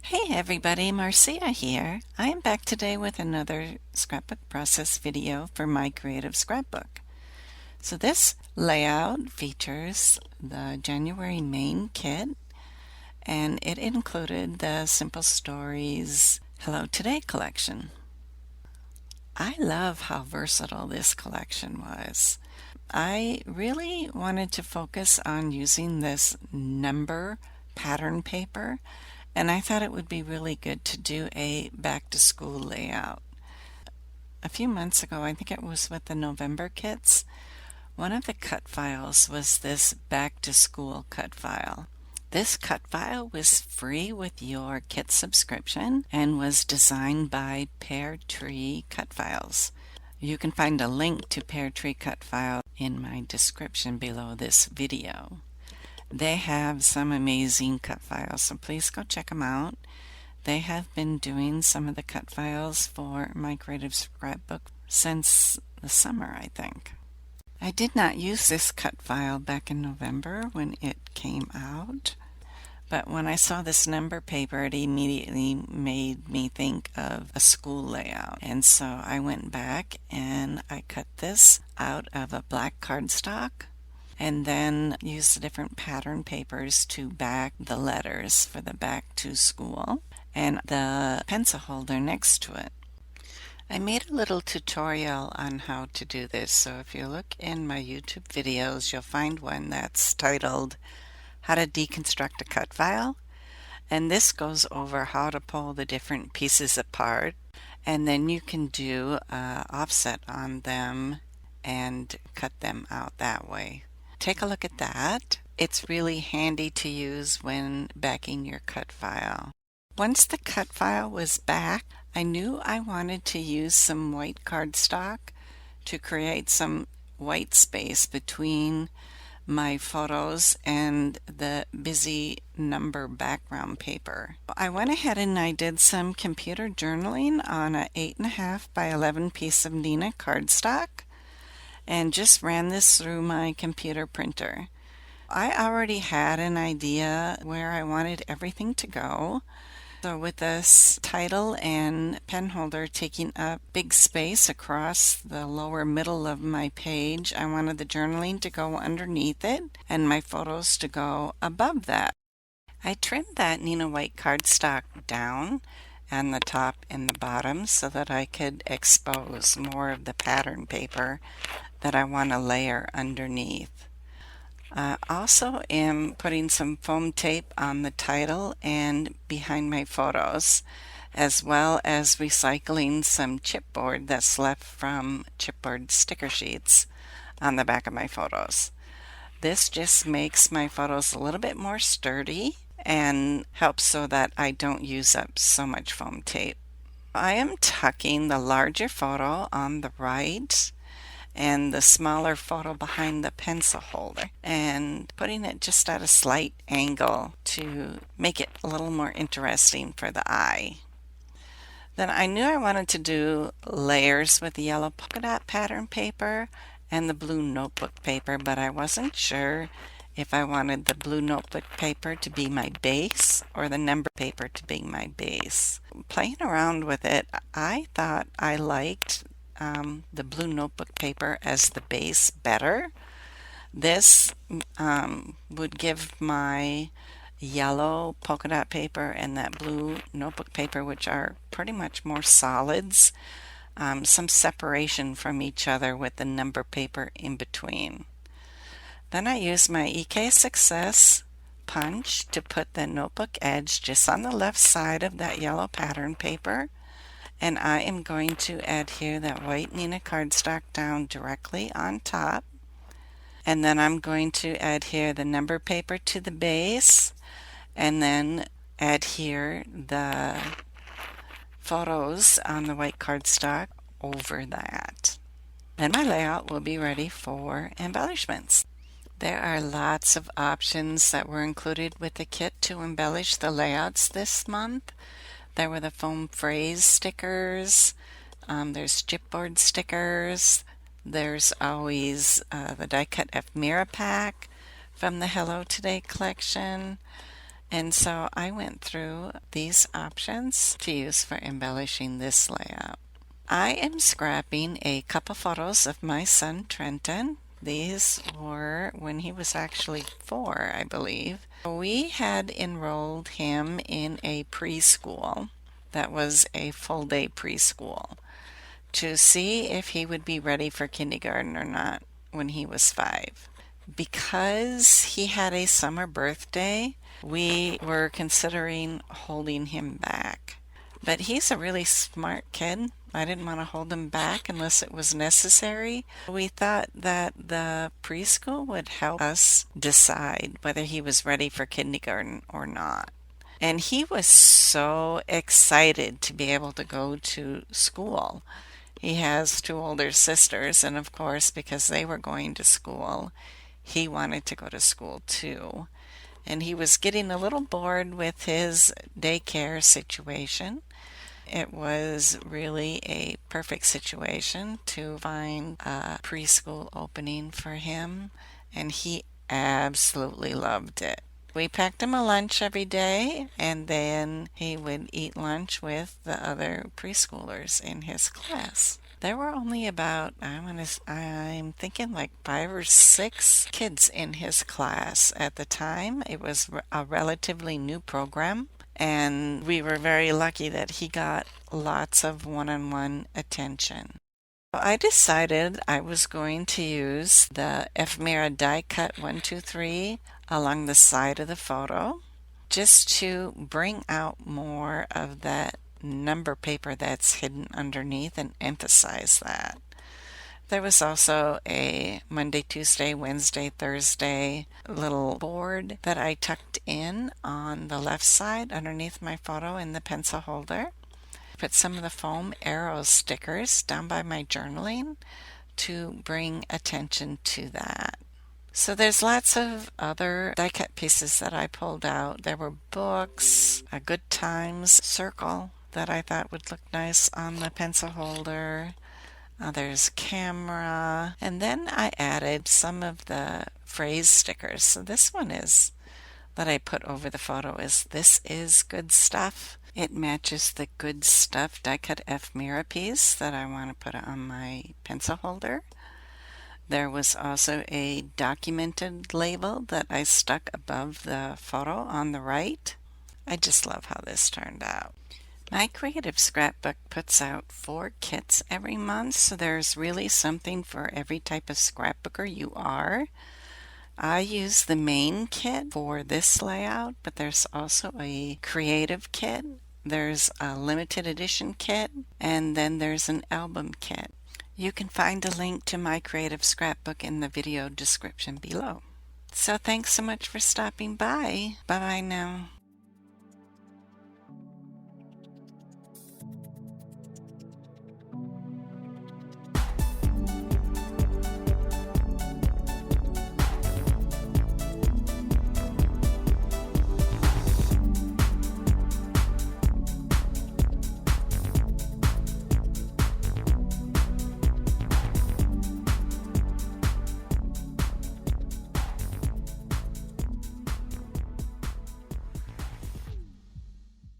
Hey everybody, Marcia here. I am back today with another scrapbook process video for My Creative Scrapbook. So this layout features the January main kit, and it included the Simple Stories Hello Today collection. I love how versatile this collection was. I really wanted to focus on using this number pattern paper, and I thought it would be really good to do a back to school layout. A few months ago, I think it was with the November kits, one of the cut files was this back to school cut file. This cut file was free with your kit subscription and was designed by PearTree Cut Files. You can find a link to PearTree Cut File in my description below this video. They have some amazing cut files, so please go check them out. They have been doing some of the cut files for My Creative Scrapbook since the summer, I think. I did not use this cut file back in November when it came out, but when I saw this number paper, it immediately made me think of a school layout. And so I went back and I cut this out of a black cardstock and then use the different pattern papers to back the letters for the back to school and the pencil holder next to it. I made a little tutorial on how to do this, so if you look in my YouTube videos, you'll find one that's titled How to Deconstruct a Cut File, and this goes over how to pull the different pieces apart, and then you can do offset on them and cut them out that way. Take a look at that. It's really handy to use when backing your cut file. Once the cut file was back, I knew I wanted to use some white cardstock to create some white space between my photos and the busy number background paper. I went ahead and I did some computer journaling on a 8.5 by 11 piece of Dehn-Nix cardstock and just ran this through my computer printer. I already had an idea where I wanted everything to go. So with this title and pen holder taking up big space across the lower middle of my page, I wanted the journaling to go underneath it and my photos to go above that. I trimmed that Nina white cardstock down on the top and the bottom so that I could expose more of the pattern paper that I want to layer underneath. I also am putting some foam tape on the title and behind my photos, as well as recycling some chipboard that's left from chipboard sticker sheets on the back of my photos. This just makes my photos a little bit more sturdy and helps so that I don't use up so much foam tape. I am tucking the larger photo on the right and the smaller photo behind the pencil holder and putting it just at a slight angle to make it a little more interesting for the eye. Then I knew I wanted to do layers with the yellow polka dot pattern paper and the blue notebook paper, but I wasn't sure if I wanted the blue notebook paper to be my base or the number paper to be my base. Playing around with it, I thought I liked the blue notebook paper as the base better. This would give my yellow polka dot paper and that blue notebook paper, which are pretty much more solids, some separation from each other with the number paper in between. Then I used my EK Success punch to put the notebook edge just on the left side of that yellow pattern paper. And I am going to adhere that white Nina cardstock down directly on top. And then I'm going to adhere the number paper to the base and then adhere the photos on the white cardstock over that. Then my layout will be ready for embellishments. There are lots of options that were included with the kit to embellish the layouts this month. There were the foam phrase stickers, there's chipboard stickers, there's always the die cut ephemera pack from the Hello Today collection. And so I went through these options to use for embellishing this layout. I am scrapping a couple photos of my son Trenton. These were when he was actually 4, I believe. We had enrolled him in a preschool that was a full day preschool to see if he would be ready for kindergarten or not when he was 5. Because he had a summer birthday, we were considering holding him back. But he's a really smart kid. I didn't want to hold him back unless it was necessary. We thought that the preschool would help us decide whether he was ready for kindergarten or not. And he was so excited to be able to go to school. He has 2 older sisters, and of course, because they were going to school, he wanted to go to school too. And he was getting a little bored with his daycare situation. It was really a perfect situation to find a preschool opening for him, and he absolutely loved it. We packed him a lunch every day, and then he would eat lunch with the other preschoolers in his class. There were only about, I'm thinking like 5 or 6 kids in his class at the time. It was a relatively new program, and we were very lucky that he got lots of one-on-one attention. I decided I was going to use the ephemera die cut 123 along the side of the photo just to bring out more of that number paper that's hidden underneath and emphasize that. There was also a Monday, Tuesday, Wednesday, Thursday little board that I tucked in on the left side underneath my photo in the pencil holder. Put some of the foam arrow stickers down by my journaling to bring attention to that. So there's lots of other die cut pieces that I pulled out. There were books, a Good Times circle that I thought would look nice on the pencil holder. There's camera. And then I added some of the phrase stickers. So this one is that I put over the photo is "This is good stuff." It matches the Good Stuff die cut ephemera piece that I want to put on my pencil holder. There was also a documented label that I stuck above the photo on the right. I just love how this turned out. My Creative Scrapbook puts out 4 kits every month, so there's really something for every type of scrapbooker you are. I use the main kit for this layout, but there's also a creative kit, there's a limited edition kit, and then there's an album kit. You can find a link to My Creative Scrapbook in the video description below. So thanks so much for stopping by. Bye-bye now.